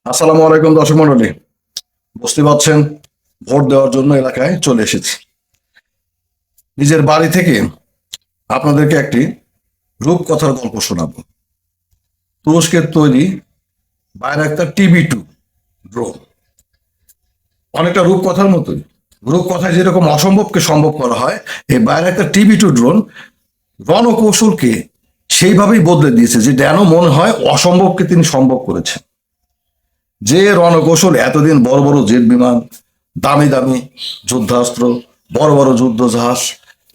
আসসালামু আলাইকুম দর্শক মন্ডলী, বুঝতে পারছেন ভোট দেওয়ার জন্য এলাকায় চলে এসেছি। নিজের বাড়ি থেকে আপনাদেরকে একটি রূপকথার গল্প শোনাবো। তুরস্কের তৈরি বায়রাক্তার TB2 ড্রোন অনেকটা রূপকথার মতোই। রূপকথায় যেরকম অসম্ভবকে সম্ভব করা হয়, এই বায়রাক্তার TB2 ড্রোন রণকৌশলকে সেইভাবেই বদলে দিয়েছে যে যেন মনে হয় অসম্ভবকে তিনি সম্ভব করেছেন। যে রণকৌশল এতদিন বড় বড় জেট বিমান, দামি দামি যুদ্ধাস্ত্র, বড় বড় যুদ্ধ জাহাজ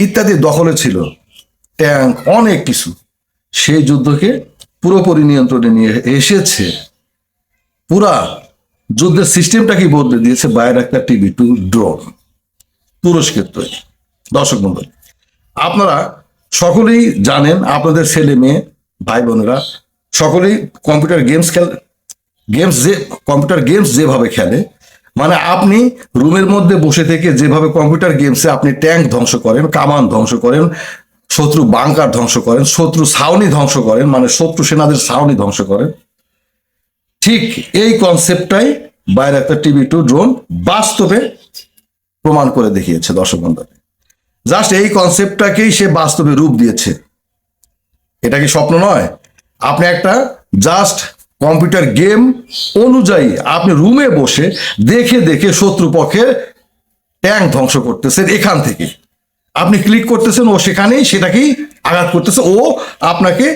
ইত্যাদি দখলে ছিল, ট্যাঙ্ক অনেক কিছু, সেই যুদ্ধকে পুরোপুরি নিয়ন্ত্রণে নিয়ে এসেছে। পুরা যুদ্ধের সিস্টেমটাকে বদলে দিয়েছে বায়রাক্তার TB2 ড্রোন, তুরস্কের তৈরি। দর্শক বন্ধু, আপনারা সকলেই জানেন, আপনাদের ছেলে মেয়ে ভাই বোনেরা সকলেই কম্পিউটার গেমস যেভাবে খেলে, মানে আপনি রুমের মধ্যে বসে থেকে যেভাবে কম্পিউটার গেমসে আপনি ট্যাঙ্ক ধ্বংস করেন, কামান ধ্বংস করেন, শত্রু বাংকার ধ্বংস করেন, শত্রু ছাউনি ধ্বংস করেন, মানে শত্রু সেনাদের ছাউনি ধ্বংস করেন, ঠিক এই কনসেপ্টটাই বায়রাক্তার TB2 ড্রোন বাস্তবে প্রমাণ করে দেখিয়েছে। দর্শক বন্ধু, জাস্ট এই কনসেপ্টটাকেই সে বাস্তবে রূপ দিয়েছে। এটা কি স্বপ্ন নয়? আপনি একটা জাস্ট কম্পিউটার গেম অনুযায়ী আপনি রুমে বসে দেখে দেখে শত্রুপক্ষের ট্যাঙ্ক ধ্বংস করতেছেন। এখান থেকে আপনি ক্লিক করতেছেন, ও সেখানেই সেটাকেই আঘাত করতেছে, ও আপনাকে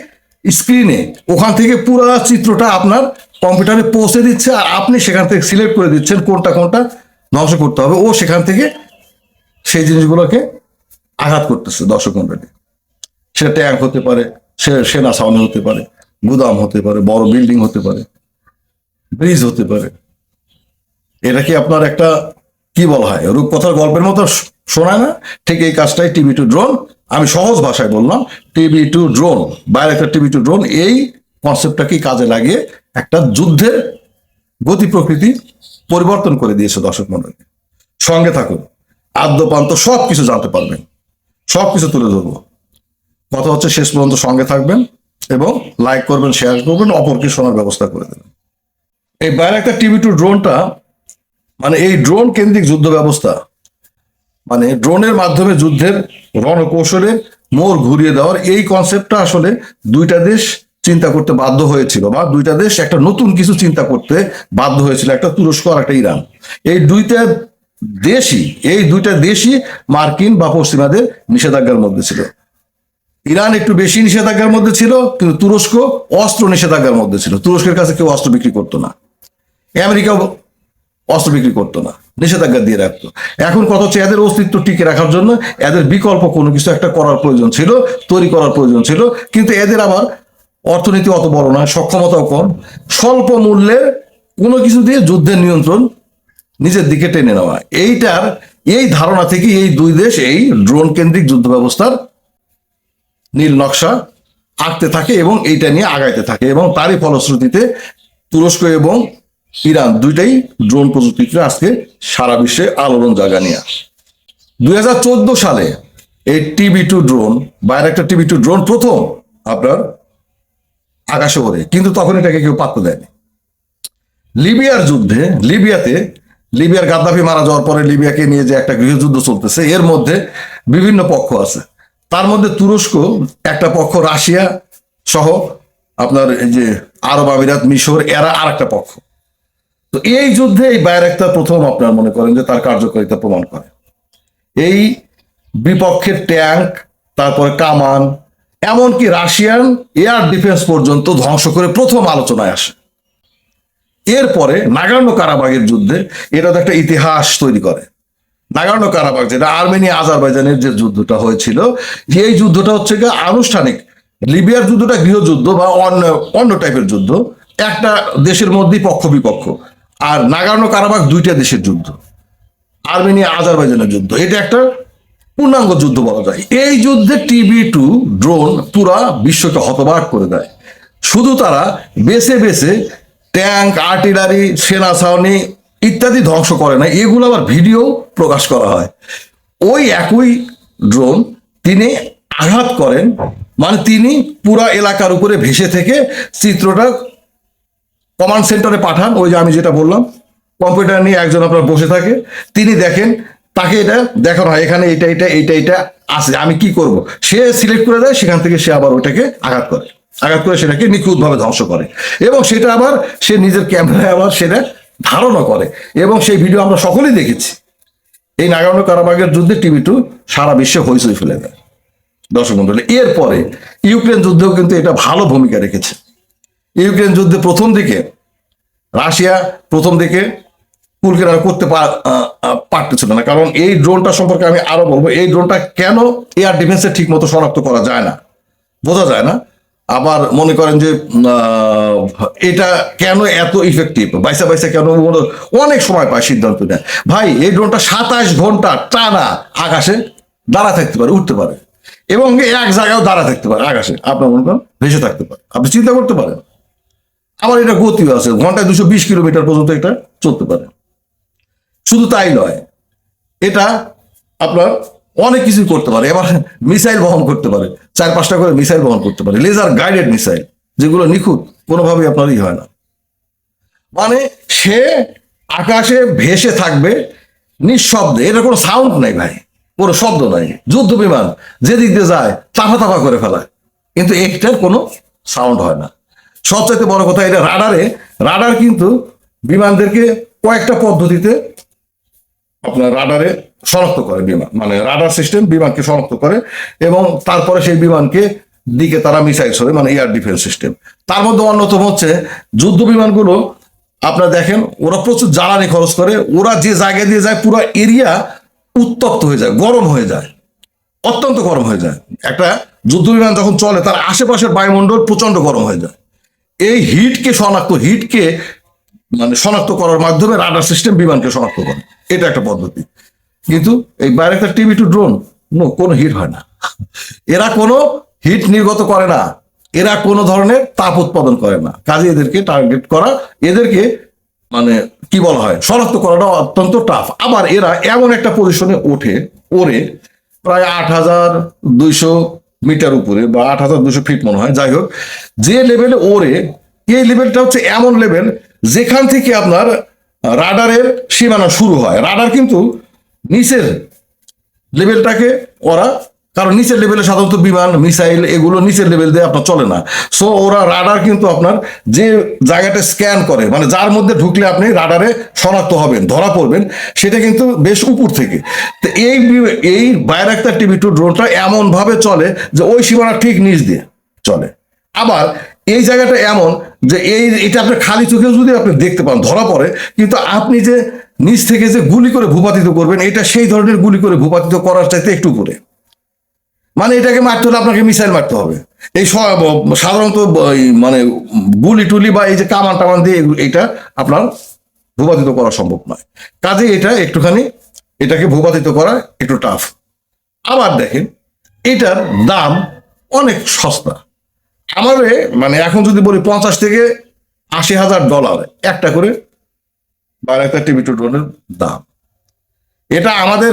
স্ক্রিনে ওখান থেকে পুরো চিত্রটা আপনার কম্পিউটারে পৌঁছে দিচ্ছে, আর আপনি সেখান থেকে সিলেক্ট করে দিচ্ছেন কোনটা কোনটা ধ্বংস করতে হবে। ও সেখান থেকে সেই জিনিসগুলোকে আঘাত করতেছে। দর্শক মন্ডলী, সে ট্যাঙ্ক হতে পারে, সে সেনা ছাউনি হতে পারে, গুদাম হতে পারে, বড় বিল্ডিং হতে পারে, ব্রিজ হতে পারে। এটা কি আপনার একটা কি বলা হয়, রূপকথার গল্পের মতো শোনায় না? ঠিক এই কাজটাই TB2 ড্রোন, আমি সহজ ভাষায় বললাম, TB2 drone, Bayraktar TB2 drone এই কনসেপ্টটাকে কাজে লাগিয়ে একটা যুদ্ধের গতি প্রকৃতি পরিবর্তন করে দিয়েছে। দর্শক মন্ডলী, সঙ্গে থাকুন, আদ্যপান্ত সবকিছু জানতে পারবেন, সবকিছু তুলে ধরবো। কথা হচ্ছে শেষ পর্যন্ত সঙ্গে থাকবেন এবং লাইক করবেন, শেয়ার করবেন, অপরকে শোনার ব্যবস্থা করে দেবেন। এই বায়রাক্তার TB2 ড্রোনটা মানে এই ড্রোন কেন্দ্রিক যুদ্ধ ব্যবস্থা, মানে ড্রোনের মাধ্যমে যুদ্ধের রণকৌশলের মোড় ঘুরিয়ে দেওয়ার এই কনসেপ্টটা আসলে দুইটা দেশ চিন্তা করতে বাধ্য হয়েছিল, বা দুইটা দেশ একটা নতুন কিছু চিন্তা করতে বাধ্য হয়েছিল, একটা তুরস্ক আর একটা ইরান। এই দুইটা দেশই মার্কিন বা পশ্চিমাদের নিষেধাজ্ঞার মধ্যে ছিল। ইরান একটু বেশি নিষেধাজ্ঞার মধ্যে ছিল, কিন্তু তুরস্ক অস্ত্র নিষেধাজ্ঞার মধ্যে ছিল। তুরস্কের কাছে কেউ অস্ত্র বিক্রি করতো না, আমেরিকাও অস্ত্র বিক্রি করতো না, নিষেধাজ্ঞা দিয়ে রাখতো। এখন কথা হচ্ছে এদের অস্তিত্ব টিকে রাখার জন্য এদের বিকল্প কোনো কিছু একটা করার প্রয়োজন ছিল, তৈরি করার প্রয়োজন ছিল। কিন্তু এদের আবার অর্থনীতি অত বড় নয়, সক্ষমতাও কম, স্বল্প মূল্যের কোনো কিছু দিয়ে যুদ্ধের নিয়ন্ত্রণ নিজের দিকে টেনে নেওয়া, এই ধারণা থেকে এই দুই দেশ এই ড্রোন কেন্দ্রিক যুদ্ধ ব্যবস্থার নীল নকশা আঁকতে থাকে এবং এইটা নিয়ে আগাইতে থাকে, এবং তারই ফলশ্রুতিতে তুরস্ক এবং ইরান দুইটাই ড্রোন প্রযুক্তিতে আজকে সারা বিশ্বে আলোড়ন জাগা নিয়ে। 2014 সালে এই TB2 drone, Bayraktar TB2 drone প্রথম আপনার আকাশে ওড়ে, কিন্তু তখন এটাকে কেউ পাত্তা দেয়নি। লিবিয়ার যুদ্ধে, লিবিয়ার গাদ্দাফি মারা যাওয়ার পরে লিবিয়াকে নিয়ে যে একটা গৃহযুদ্ধ চলতেছে, এর মধ্যে বিভিন্ন পক্ষ আছে। তার মধ্যে তুরস্ক একটা পক্ষ, রাশিয়া সহ আপনার এই যে আরব আমিরাত, মিশর, এরা আর একটা পক্ষ। তো এই যুদ্ধে এই বায়রাক্তার প্রথম আপনার মনে করেন যে তার কার্যকারিতা প্রমাণ করে। এই বিপক্ষের ট্যাঙ্ক, তারপরে কামান, এমনকি রাশিয়ান এয়ার ডিফেন্স পর্যন্ত ধ্বংস করে প্রথম আলোচনায় আসে। এরপরে নাগোর্নো কারাবাখের যুদ্ধে এটা তো একটা ইতিহাস তৈরি করে। নাগোর্নো কারাবাখ, যেটা আর্মেনিয়া আজারবাইজানের যে যুদ্ধটা হয়েছিল, এই যুদ্ধটা হচ্ছে গিয়ে আনুষ্ঠানিক। লিবিয়ার যুদ্ধটা গৃহযুদ্ধ বা অন্য টাইপের যুদ্ধ, একটা দেশের মধ্যেই পক্ষ বিপক্ষ। আর নাগোর্নো কারাবাখ দুইটা দেশের যুদ্ধ, আর্মেনিয়া আজারবাইজানের যুদ্ধ, এটা একটা পূর্ণাঙ্গ যুদ্ধ বলা যায়। এই যুদ্ধে TB2 ড্রোন পুরা বিশ্বকে হতবাক করে দেয়। শুধু তারা বেছে বেছে ট্যাঙ্ক, আর্টিলারি, সেনা ছাউনি ইত্যাদি ধ্বংস করে না, এগুলো আবার ভিডিও প্রকাশ করা হয়। ওই একই ড্রোন তিনি আঘাত করেন, মানে তিনি পুরা এলাকার উপরে ভেসে থেকে চিত্রটা কমান্ড সেন্টারে পাঠান, ওই যে আমি যেটা বললাম, কম্পিউটার নিয়ে একজন আপনার বসে থাকে, তিনি দেখেন, তাকে এটা দেখানো হয় এখানে এটা আছে, আমি কি করব, সে সিলেক্ট করে দেয়, সেখান থেকে সে আবার ওটাকে আঘাত করে সেটাকে নিখুঁতভাবে ধ্বংস করে, এবং সেটা আবার সে নিজের ক্যামেরায় আবার সেটা ধারণা করে, এবং সেই ভিডিও আমরা সকলেই দেখেছি। এই নাগোর্নো কারাবাখের যুদ্ধে টিভি2 সারা বিশ্বে হইচই ফেলে দেয়। দর্শক মন্ডলী, এরপরে ইউক্রেন যুদ্ধেও কিন্তু এটা ভালো ভূমিকা রেখেছে। ইউক্রেন যুদ্ধে প্রথম দিকে রাশিয়া কুল কিনারা করতে পারতেছিল না, কারণ এই ড্রোনটা সম্পর্কে আমি আরো বলবো। এই ড্রোনটা কেন এয়ার ডিফেন্সে ঠিক মতো শনাক্ত করা যায় না, বোঝা যায় না। আবার মনে করেন যে এটা কেন এত ইফেক্টিভ, বাইসা কেন অনেক সময় পায় সিদ্ধান্ত নেয়। ভাই, এই ড্রোনটা 27 ঘন্টা টানা আকাশে দাঁড়া থাকতে পারে, উঠতে পারে, এবং এক জায়গায় দাঁড়া থাকতে পারে আকাশে, আপনার মনে করেন ভেসে থাকতে পারে, আপনি চিন্তা করতে পারেন। আবার এটা গতিও আছে, ঘন্টায় 220 কিলোমিটার পর্যন্ত এটা চলতে পারে। শুধু তাই নয়, এটা আপনার অনেক কিছু করতে পারে। এবার মিসাইল বহন করতে পারে, 4-5টা করে মিসাইল বহন করতে পারে, লেজার গাইডেড মিসাইল, যেগুলো নিখুঁত, কোনোভাবেই আপনার হয় না। মানে সে আকাশে ভেসে থাকবে নিঃশব্দে, এটা কোনো সাউন্ড নাই ভাই, কোনো শব্দ নাই। যুদ্ধ বিমান যেদিক দিয়ে যায় তাফা করে ফেলায়, কিন্তু একটার কোনো সাউন্ড হয় না। সবচাইতে বড় কথা, এটা রাডার কিন্তু বিমানদেরকে কয়েকটা পদ্ধতিতে আপনার রাডারে শনাক্ত করে, বিমান মানে রাডার সিস্টেম বিমানকে শনাক্ত করে, এবং তারপরে সেই বিমানকে দিকে তারা মিসাইল ছড়ে, মানে এয়ার ডিফেন্স সিস্টেম। তার মধ্যে অন্যতম হচ্ছে যুদ্ধ বিমানগুলো, আপনারা দেখেন ওরা প্রচুর জ্বালানি খরচ করে, ওরা যে জায়গায় দিয়ে যায় পুরো এরিয়া উত্তপ্ত হয়ে যায়, গরম হয়ে যায়, অত্যন্ত গরম হয়ে যায়। একটা যুদ্ধ বিমান যখন চলে তার আশেপাশের বায়ুমণ্ডল প্রচন্ড গরম হয়ে যায়। এই হিটকে শনাক্ত করার মাধ্যমে রাডার সিস্টেম বিমানকে শনাক্ত করে, এটা একটা পদ্ধতি। কিন্তু এই বাইরেকার টিভি2 ড্রোন কোনো হিট হয় না, এরা কোনো হিট নির্গত করে না, এরা কোনো ধরনের তাপ উৎপাদন করে না। কাজে এদেরকে টার্গেট করা, এদেরকে মানে কি বলা হয়, শনাক্ত করাটা অত্যন্ত টাফ। আবার এরা এমন একটা পজিশনে ওরে প্রায় 8,200 মিটার উপরে, বা 8,200 ফিট মনে হয়, যাই হোক, যে লেভেলে ওরে, এই লেভেলটা হচ্ছে এমন লেভেল যেখান থেকে আপনার রাডারের সীমানা শুরু হয়। রাডার কিন্তু নিচের লেভেলটাকে ওরা, কারণ নিচের লেভেলে সাধারণত বিমান মিসাইল এগুলো নিচের লেভেল দিয়ে আপনার চলে না, সো ওরা রাডার কিন্তু আপনার যে জায়গাটা স্ক্যান করে, মানে যার মধ্যে ঢুকলে আপনি রাডারে শনাক্ত হবেন, ধরা পড়বেন, সেটা কিন্তু বেশ উপর থেকে। তো এই বাইরাক্তার টিভি2 ড্রোনটা এমন ভাবে চলে যে ওই সীমানা ঠিক নিচ দিয়ে চলে। আবার এই জায়গাটা এমন যে এটা আপনি খালি চোখে যদি আপনি দেখতে পান, ধরা পড়ে, কিন্তু আপনি যে নিচ থেকে যে গুলি করে ভূপাতিত করবেন, এটা সেই ধরনের গুলি করে ভূপাতিত করার চাইতে একটু উপরে। মানে এটাকে মারতে হলে আপনাকে মিসাইল মারতে হবে। এই সাধারণত মানে গুলি টুলি বা এই যে কামান টামান দিয়ে এটা আপনার ভূপাতিত করা সম্ভব নয়। কাজে এটা একটুখানি, এটাকে ভূপাতিত করা একটু টাফ। আবার দেখেন, এটার দাম অনেক সস্তা। আমাদের মানে এখন যদি বলি $50,000 থেকে $80,000 একটা করে বাইরেকার টিভি2 ড্রোনের দাম। এটা আমাদের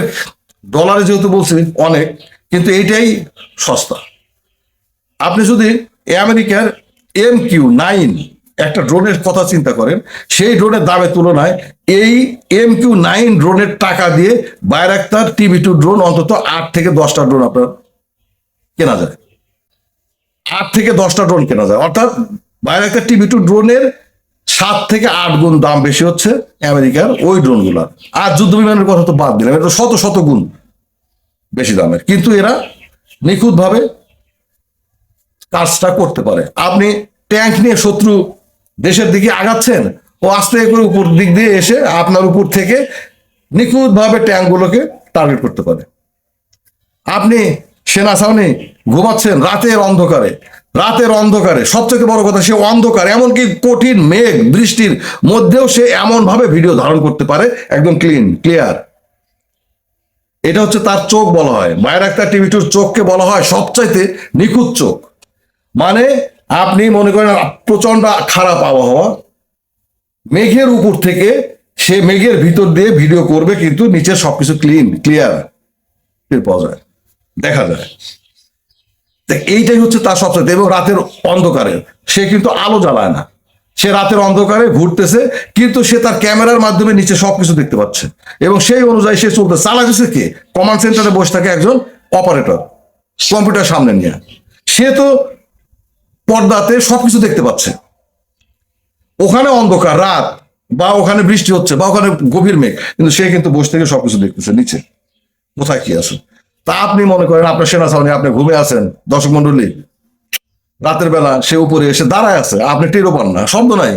ডলারে যেহেতু বলছি অনেক, কিন্তু এইটাই সস্তা। আপনি যদি আমেরিকার MQ-9 একটা ড্রোনের কথা চিন্তা করেন, সেই ড্রোনের দামের তুলনায় এই MQ-9 ড্রোনের টাকা দিয়ে বাইরাক্তার টিভি2 ড্রোন অন্তত 8 থেকে 10টা ড্রোন আপনার কেনা যায়, 8 থেকে 10টা ড্রোন কেনা যায়। অর্থাৎ বাইরাক্তার টিভি2 ড্রোনের 7 থেকে 8 গুণ দাম বেশি হচ্ছে আমেরিকার ওই ড্রোনগুলোর। আর যুদ্ধ বিমানের কথা তো বাদ দিলাম, এটা শত গুণ বেশি দামের, কিন্তু এরা নিখুঁতভাবে কাজটা করতে পারে। আপনি ট্যাঙ্ক নিয়ে শত্রু দেশের দিকে আগাচ্ছেন, ও আস্তে করে উপর দিক দিয়ে এসে আপনার উপর থেকে নিখুঁতভাবে ট্যাঙ্কগুলোকে টার্গেট করতে পারে। আপনি সেনা ছাউনি ঘুমাচ্ছেন রাতের অন্ধকারে, সবচেয়ে বড় কথা, সে অন্ধকার, এমনকি কঠিন মেঘ বৃষ্টির মধ্যেও সে এমন ভাবে ভিডিও ধারণ করতে পারে, একদম ক্লিয়ার। এটা হচ্ছে তার চোখ বলা হয়, বাইরাক্তার টিভি2 চোখকে বলা হয় সবচাইতে নিখুঁত চোখ। মানে আপনি মনে করেন প্রচন্ড খারাপ আবহাওয়া, মেঘের উপর থেকে সে মেঘের ভিতর দিয়ে ভিডিও করবে, কিন্তু নিচে সবকিছু ক্লিয়ার পাওয়া যায়, দেখা যায়। এইটাই হচ্ছে তার সবচেয়ে, এবং রাতের অন্ধকারে সে কিন্তু আলো জ্বালায় না, সে রাতের অন্ধকারে ঘুরতেছে, কিন্তু সে তার ক্যামেরার মাধ্যমে নিচে সবকিছু দেখতে পাচ্ছে, এবং সেই অনুযায়ী সে চলতে চালাচ্ছে কে? কমান্ড সেন্টারে বসে থাকে একজন অপারেটর কম্পিউটার সামনে নিয়ে। সে তো পর্দাতে সবকিছু দেখতে পাচ্ছে, ওখানে অন্ধকার রাত, বা ওখানে বৃষ্টি হচ্ছে, বা ওখানে গভীর মেঘ, কিন্তু সে কিন্তু বসে থেকে সবকিছু দেখতেছে নিচে কোথায় কি আছে। তা আপনি মনে করেন আপনার সেনা ছাউনি, আপনি ঘুমে আছেন, দর্শক মন্ডলী, রাতের বেলা সে উপরে এসে দাঁড়ায় আছে, আপনি টেরও পান না, শব্দ নাই,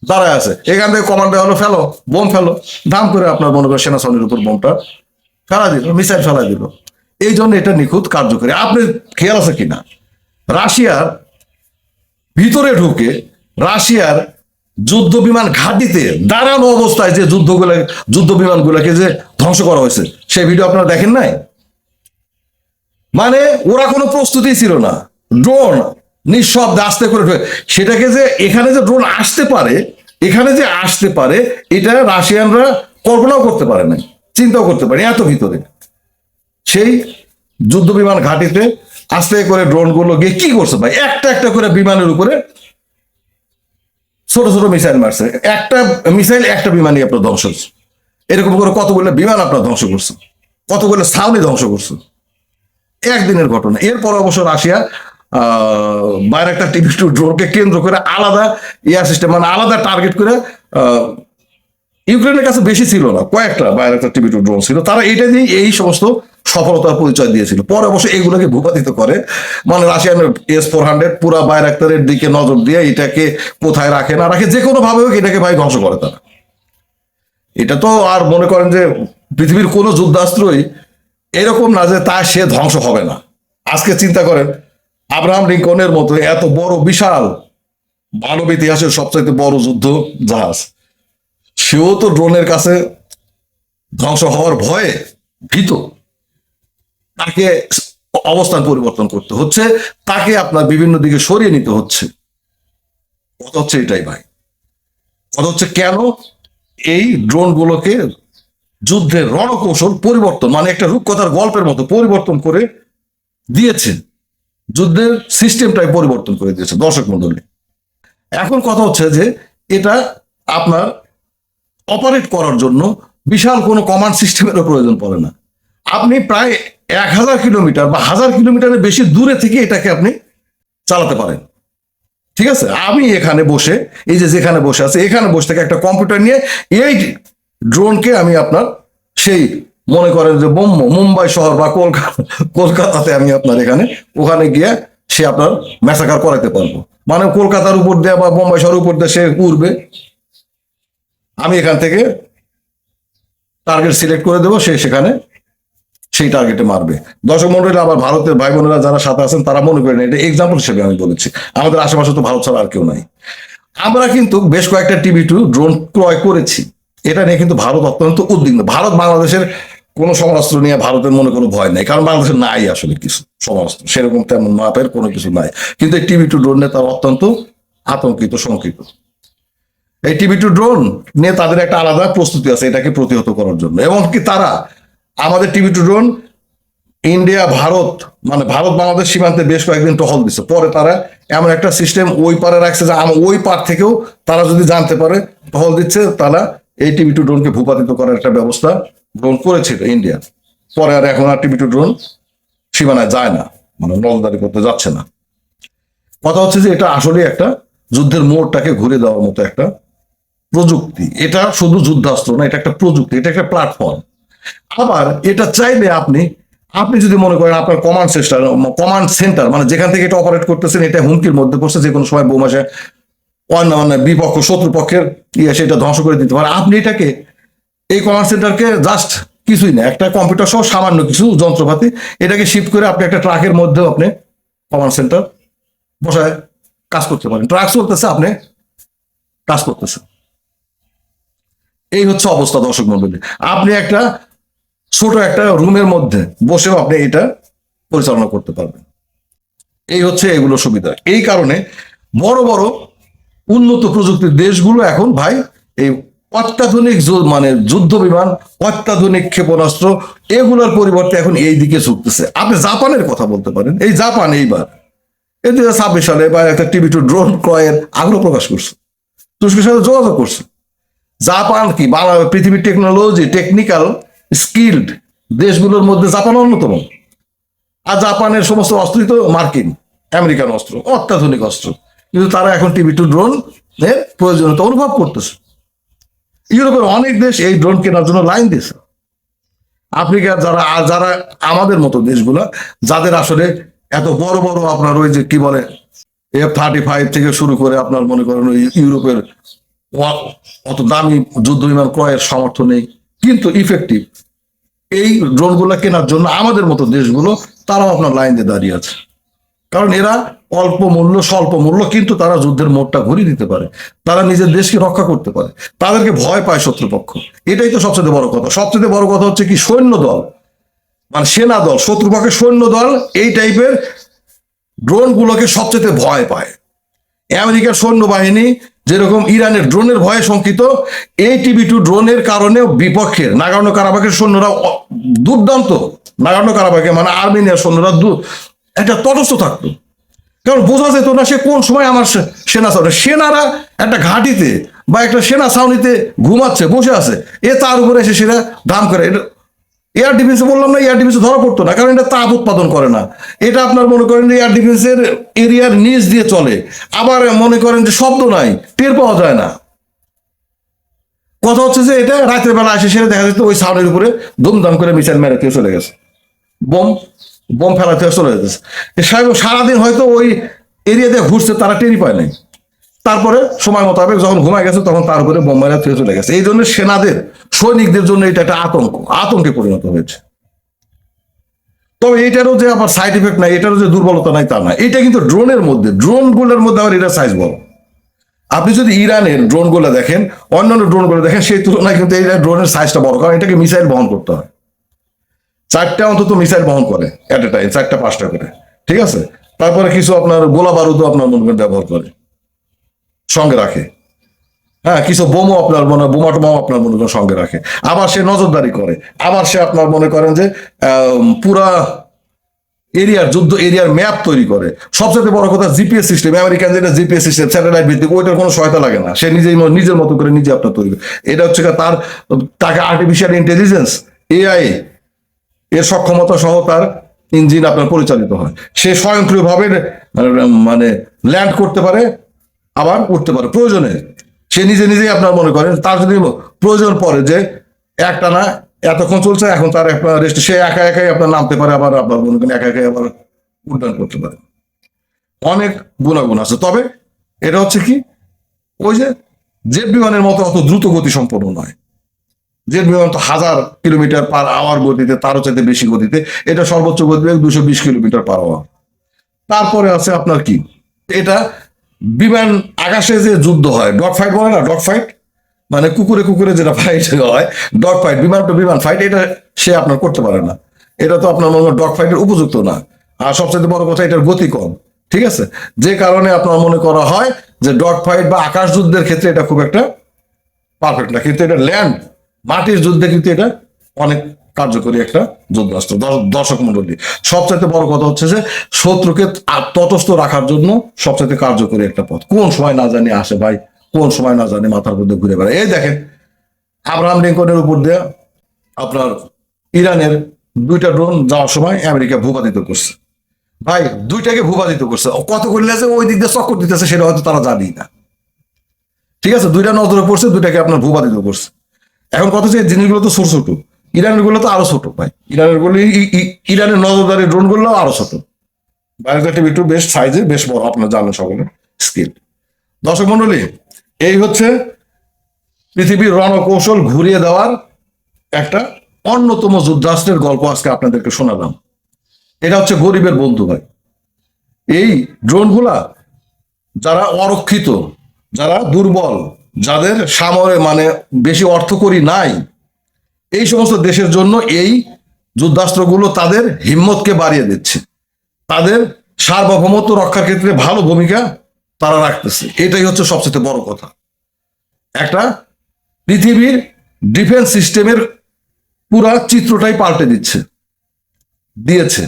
দাঁড়ায় আছে, এখান থেকে কমান্ড দেওয়া হলো ফেলো, বোম ফেলো, দাম করে আপনার মনে করেন সেনা ছাউনির উপর বোমটা ফেলা দিল, মিসাইল ফেলা দিল। এই জন্য এটা নিখুঁত কার্যকরী। আপনি খেয়াল আছে কিনা, রাশিয়ার ভিতরে ঢুকে রাশিয়ার যুদ্ধ বিমান ঘাঁটিতে দাঁড়ানো অবস্থায় যে যুদ্ধ বিমান গুলাকে যে ধ্বংস করা হয়েছে, সেই ভিডিও আপনারা দেখেন নাই? মানে ওরা কোনো প্রস্তুতি ছিল না, ড্রোন নিঃশব্দে আস্তে করে সেটাকে যে এখানে যে ড্রোন আসতে পারে, এখানে যে আসতে পারে, এটা রাশিয়ানরা কল্পনাও করতে পারে না, চিন্তাও করতে পারে এত ভিতরে। সেই যুদ্ধ বিমান ঘাঁটিতে আস্তে করে ড্রোন গুলো গিয়ে কি করছে ভাই, একটা একটা করে বিমানের উপরে ছোট ছোট মিসাইল মারছে, একটা মিসাইল একটা বিমানই আপনার ধ্বংস হচ্ছে। এরকম করে কতগুলো বিমান আপনার ধ্বংস করছে, কতগুলো ছাউনি ধ্বংস করছে, একদিনের ঘটনা। এরপর অবশ্য রাশিয়া বাইরাক্টার TB2 ড্রোনকে কেন্দ্র করে আলাদা এয়ার সিস্টেম, মানে আলাদা টার্গেট করে, ইউক্রেনের কাছে বেশি ছিল না, কয়েকটা বাইরাক্টার TB2 ড্রোন ছিল, তারা এটা দিয়ে এই সমস্ত সফলতার পরিচয় দিয়েছিল। পরে অবশ্য এগুলোকে ভূপাতিত করে, মানে রাশিয়ান S-400 পুরা বাইরাক্টারের দিকে নজর দিয়ে এটাকে কোথায় রাখে না রাখে, যে কোনো ভাবে হোক এটাকে ভাই ধ্বংস করে তারা। এটা তো আর মনে করেন যে পৃথিবীর কোনো যুদ্ধাস্ত্রই এরকম না যে তা সে ধ্বংস হবে না। আজকে চিন্তা করেন, আব্রাহাম লিঙ্কনের মতো এত বড় বিশাল মানব ইতিহাসের সবচাইতে বড় যুদ্ধ জাহাজ, সেও তো ড্রোনের কাছে ধ্বংস হওয়ার ভয়ে ভীত। তাকে অবস্থান পরিবর্তন করতে হচ্ছে, তাকে আপনার বিভিন্ন দিকে সরিয়ে নিতে হচ্ছে। কথা হচ্ছে এটাই ভাই, কথা হচ্ছে কেন এই ড্রোন গুলোকে যুদ্ধের রণকৌশল পরিবর্তন, মানে একটা রূপকথার গল্পের মতো পরিবর্তন করে দিয়েছে, যুদ্ধের সিস্টেমটাই পরিবর্তন করে দিয়েছে দর্শক মন্ডলী। এখন কথা হচ্ছে যে এটা আপনার অপারেট করার জন্য বিশাল কোনো কমান্ড সিস্টেমেরও প্রয়োজন পড়ে না। আপনি প্রায় 1000 কিলোমিটার বা 1000 কিলোমিটারের বেশি দূরে থেকে এটাকে আপনি চালাতে পারেন। ঠিক আছে, আমি এখানে বসে, এই যে যেখানে বসে আছে, এখানে বসে থেকে একটা কম্পিউটার নিয়ে এই ড্রোনকে আমি আপনার সেই মনে করেন যে মুম্বাই শহর বা কলকাতাতে আমি আপনার ওখানে গিয়ে সে আপনার ম্যাসাকার করাতে পারবো। মানে কলকাতার উপর দিয়ে বা মুম্বাই শহরের উপর দিয়ে সে উড়বে, আমি এখান থেকে টার্গেট সিলেক্ট করে দেবো, সে সেখানে সেই টার্গেটে মারবে। দর্শক মন্ডলী, আবার ভারতের ভাই বোনেরা যারা সাথে আছেন তারা মনে করেন, এটা এক্সাম্পল হিসেবে আমি বলেছি, আমাদের আশেপাশে তো ভারত ছাড়া আর কেউ নাই। আমরা কিন্তু বেশ কয়েকটা TB2 ড্রোন ক্রয় করেছি, এটা নিয়ে কিন্তু ভারত অত্যন্ত উদ্বিগ্ন। ভারত বাংলাদেশের কোনো সমরাস্ত্র নিয়ে ভারতের মনে কোনো ভয় নেই, কারণ বাংলাদেশের নাই আসলে কিছু সমরাস্ত্র, সেরকম তেমন মাপের কোনো কিছু নাই। কিন্তু এই TB2 ড্রোন নিয়ে তারা অত্যন্ত আতঙ্কিত, শঙ্কিত। এই TB2 ড্রোন নিয়ে তাদের একটা আলাদা প্রস্তুতি আছে এটাকে প্রতিহত করার জন্য, এবং কি তারা আমাদের TB2 ড্রোন ইন্ডিয়া ভারত, মানে ভারত বাংলাদেশ সীমান্তে বেশ কয়েকদিন টহল দিচ্ছে। পরে তারা এমন একটা সিস্টেম ওই পারে রাখছে যে ওই পার থেকেও তারা যদি জানতে পারে টহল দিচ্ছে, তারা এই TB2 ড্রোনকে ভূপাতিত করার একটা ব্যবস্থা গ্রহণ করেছিল ইন্ডিয়া। পরে আর এখন আর TB2 ড্রোন সীমানায় যায় না, মানে নজরদারি করতে যাচ্ছে না। কথা হচ্ছে যে এটা আসলে একটা যুদ্ধের মোড়টাকে ঘুরে দেওয়ার মতো একটা প্রযুক্তি। এটা শুধু যুদ্ধাস্ত্র না, এটা একটা প্রযুক্তি, এটা একটা প্ল্যাটফর্ম। আবার এটা চাইলে আপনি যদি মনে করেন আপনার কমান্ড সেন্টার মানে যেখান থেকে এটা অপারেট করতেছেন, এটা হুমকির মধ্যে পড়ছে, যে কোনো সময় বোম আসে অন্য বিপক্ষ শত্রুপক্ষের সেটা ধ্বংস করে দিতে পারে, আপনি এটাকে এই কমান্ড সেন্টারকে জাস্ট কিছুই না, একটা কম্পিউটার সহ সামান্য কিছু যন্ত্রপাতি, এটাকে শিফট করে আপনি একটা ট্রাকের মধ্যে আপনি কমান্ড সেন্টার বসায় কাজ করতে পারেন। ট্রাক চলতেছে, আপনি কাজ করতেছেন। এই হচ্ছে অবস্থা দর্শক মন্ডলী। আপনি একটা ছোট একটা রুমের মধ্যে বসেও আপনি এটা পরিচালনা করতে পারবেন। এই হচ্ছে এগুলো সুবিধা। এই কারণে বড় বড় উন্নত প্রযুক্তির দেশগুলো এখন ভাই এই অত্যাধুনিক মানে যুদ্ধ বিমান, অত্যাধুনিক ক্ষেপণাস্ত্র, এগুলোর পরিবর্তে এখন এই দিকে ঝুঁকতেছে। আপনি জাপানের কথা বলতে পারেন, এই জাপান এইবার 2026 সালে বা একটা TB2 ড্রোন ক্রয়ের আগ্রহ প্রকাশ করছে। তুরস্কের সাথে যোগাযোগ করছে। জাপান কি পৃথিবীর টেকনোলজি টেকনিক্যাল স্কিল্ড দেশগুলোর মধ্যে জাপান অন্যতম। আর জাপানের সমস্ত অস্ত্রই তো মার্কিন আমেরিকান অস্ত্র, অত্যাধুনিক অস্ত্র, কিন্তু তারা এখন TB2 ড্রোন এর প্রয়োজনীয়তা অনুভব করতেছে। ইউরোপের অনেক দেশ এই ড্রোন কেনার জন্য লাইন দিয়েছে। আফ্রিকার যারা আমাদের মতো দেশগুলো, যাদের আসলে এত বড় বড় আপনার ওই যে কি বলে F-35 থেকে শুরু করে আপনার মনে করেন ওই ইউরোপের অত দামি যুদ্ধ বিমান ক্রয়ের সামর্থ্য নেই, কিন্তু ইফেক্টিভ এই ড্রোনগুলো কেনার জন্য আমাদের মতো দেশগুলো তারাও আপনার লাইন দিয়ে দাঁড়িয়ে আছে। কারণ এরা অল্প মূল্য স্বল্প মূল্য, কিন্তু তারা যুদ্ধের মোড়টা ঘুরিয়ে দিতে পারে, তারা নিজের দেশকে রক্ষা করতে পারে, তাদেরকে ভয় পায় শত্রুপক্ষ। এটাই তো সবচেয়ে বড় কথা। সবচেয়ে বড় কথা হচ্ছে কি, সৈন্য দল মানে সেনা দল, শত্রুপক্ষের সৈন্য দল এই টাইপের ড্রোন গুলোকে সবচেয়ে ভয় পায়। আমেরিকার সৈন্যবাহিনী যেরকম ইরানের ড্রোনের ভয়ে শঙ্কিত, এই TB2 ড্রোনের কারণে বিপক্ষের নাগর্নো কারাবাখের সৈন্যরা দুর্দান্ত, নাগর্নো কারাবাখে মানে আর্মেনিয়ার সৈন্যরা একটা তটস্থ থাকতো। কারণ বোঝা যেত না সে কোন সময় আমার সেনারা একটা ঘাঁটিতে বা একটা সেনা ছাউনিতে ঘুমাচ্ছে, বসে আছে, তার উপরে এসে সেটা দাম করে। এয়ার ডিফেন্সে বললাম না, এয়ার ডিফেন্সে ধরা পড়তো না, কারণ এটা তাপ উৎপাদন করে না। এটা আপনার মনে করেন যে এয়ার ডিফেন্সের এরিয়ার নিচ দিয়ে চলে, আবার মনে করেন যে শব্দ নাই, টের পাওয়া যায় না। কথা হচ্ছে যে এটা রাতের বেলা এসে সেটা দেখা যেত ওই ছাউনির উপরে দুমদাম করে মিসাইল মেরে দিয়ে চলে গেছে, বোম ফেলাতে চলে যেতেছে। সারাদিন হয়তো ওই এরিয়াতে ঘুরছে, তারা টেরই পায় নাই। তারপরে সময় মোতাবেক যখন ঘুমায় গেছে তখন তার উপরে বোম মেরে থেকে চলে গেছে। এই জন্য সেনাদের সৈনিকদের জন্য এটা একটা আতঙ্কে পরিণত হয়েছে। তবে এটারও যে আবার সাইড ইফেক্ট নাই, এটারও যে দুর্বলতা নাই তা না। এটা কিন্তু ড্রোনের মধ্যে, ড্রোনগুলোর মধ্যে আবার এটা সাইজ বড়। আপনি যদি ইরানের ড্রোনগুলো দেখেন, অন্যান্য ড্রোনগুলো দেখেন, সেই তুলনায় কিন্তু এই ড্রোনের সাইজটা বড়, কারণ এটাকে মিসাইল বহন করতে হয়। 4টা অন্তত মিসাইল বহন করে এট এ টাইম, 4টা 5টা করে, ঠিক আছে। তারপরে কিছু আপনার গোলা বারুদও আপনার মনে করেন ব্যবহার করে, সঙ্গে রাখে। হ্যাঁ, কিছু বোমও আপনার বোমা টোমাও আপনার মনে করেন সঙ্গে রাখে। আবার সে নজরদারি করে, আবার সে আপনার মনে করেন যে পুরা এরিয়ার যুদ্ধ এরিয়ার ম্যাপ তৈরি করে। সবচেয়ে বড় কথা জিপিএস সিস্টেম, আমেরিকান যেটা জিপিএস সিস্টেম স্যাটেলাইট ভিত্তিক, ওইটার কোনো সহায়তা লাগে না, সে নিজের মতো করে নিজে আপনার তৈরি করে। এটা হচ্ছে তাকে আর্টিফিশিয়াল ইন্টেলিজেন্স AI এর সক্ষমতা সহ তার ইঞ্জিন আপনার পরিচালিত হয়। সে স্বয়ংক্রিয়ভাবে মানে ল্যান্ড করতে পারে, আবার উঠতে পারে প্রয়োজনে। সে নিজেই আপনার মনে করেন তার যদি প্রয়োজন পড়ে যে একটানা এতক্ষণ চলছে, এখন তার আপনার রেস্ট, সে একাই আপনার নামতে পারে, আবার আপনার মনে করেন একাই আবার উড্ডয়ন করতে পারে। অনেক গুণাগুণ আছে। তবে এটা হচ্ছে কি, ওই যে জেট বিমানের মতো অত দ্রুত গতি সম্পন্ন নয়। জেট বিমান তো 1000 কিলোমিটার/আওয়ার গতিতে, তারও চাইতে বেশি গতিতে। এটা সর্বোচ্চ গতিবেগ 220 কিলোমিটার/আওয়ার। তারপরে আছে আপনার কি, এটা বিমান আকাশে যে যুদ্ধ হয়, ডগ ফাইট বলে না, ডগ ফাইট মানে কুকুরে যেটা ফাইট হয়, ডগ ফাইট, বিমান টু বিমান ফাইট, এটা সে আপনার করতে পারে না। এটা তো আপনার মনে হয় ডগ ফাইটের উপযুক্ত না। আর সবচেয়ে বড় কথা, এটার গতি কম, ঠিক আছে। যে কারণে আপনার মনে করা হয় যে ডগ ফাইট বা আকাশ যুদ্ধের ক্ষেত্রে এটা খুব একটা পারফেক্ট না, কিন্তু এটা ল্যান্ড মাটির যুদ্ধে কিন্তু এটা অনেক কার্যকরী একটা যুদ্ধাস্ত্র। দর্শক মন্ডলী, সবচাইতে বড় কথা হচ্ছে যে শত্রুকে তটস্থ রাখার জন্য সবচাইতে কার্যকরী একটা পথ। কোন সময় না জানি আসে ভাই, কোন সময় না জানি মাথার মধ্যে ঘুরে বেড়ায়। এই দেখেন, আব্রাহাম লিঙ্কনের উপর দিয়ে আপনার ইরানের 2টা ড্রোন যাওয়ার সময় আমেরিকা ভূপাতিত করছে। ভাই, 2টাকে ভূপাতিত করছে, কত করলে যে ওই দিক দিয়ে চক্কর দিতেছে সেটা হয়তো তারা জানি না, ঠিক আছে। 2টা নজরে পড়ছে, 2টাকে আপনার ভূপাতিত করছে। এখন কথা হচ্ছে জিনিসগুলো তো ছোট ছোট, ইরানের গুলো তো আরো ছোট ভাই। ইরানের নজরদারি ড্রোন গুলো আরো ছোট। বাইরের TB2 বেশ সাইজে বেশ বড়, আপনার জানেন সকলে স্কিল। দর্শক মন্ডলী, এই হচ্ছে পৃথিবীর রণকৌশল ঘুরিয়ে দেওয়ার একটা অন্যতম যুদ্ধাস্ত্রের গল্প আজকে আপনাদেরকে শোনালাম। এটা হচ্ছে গরিবের বন্ধু ভাই। এই ড্রোনগুলা যারা অরক্ষিত, যারা দুর্বল, যাদের মানে বেশি অর্থকরী নাই, এই সমস্ত দেশের জন্য এই যুদ্ধাস্ত্রগুলো তাদের হিম্মতকে বাড়িয়ে দিচ্ছে, তাদের সার্বভৌমত্ব রক্ষার ক্ষেত্রে ভালো ভূমিকা তারা রাখতেছে। এটাই হচ্ছে সবচেয়ে বড় কথা। একটা পৃথিবীর ডিফেন্স সিস্টেমের পুরা চিত্রটাই পাল্টে দিয়েছে।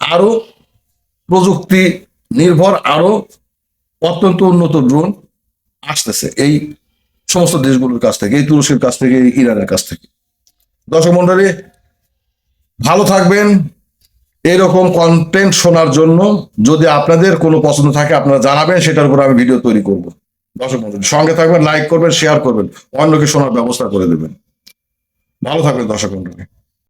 আরো প্রযুক্তি নির্ভর, আরো অত্যন্ত উন্নত ড্রোন, আসতেছে এই সমস্ত দেশগুলোর কাছ থেকে, এই তুরস্কের কাছ থেকে, এই ইরানের কাছ থেকে। দর্শক মন্ডলী, ভালো থাকবেন। এরকম কন্টেন্ট শোনার জন্য যদি আপনাদের কোনো পছন্দ থাকে আপনারা জানাবেন, সেটার উপর আমি ভিডিও তৈরি করব। দর্শক মন্ডলী সঙ্গে থাকবেন, লাইক করবেন, শেয়ার করবেন, অন্যকে শোনার ব্যবস্থা করে দেবেন। ভালো থাকবেন দর্শক মন্ডলী।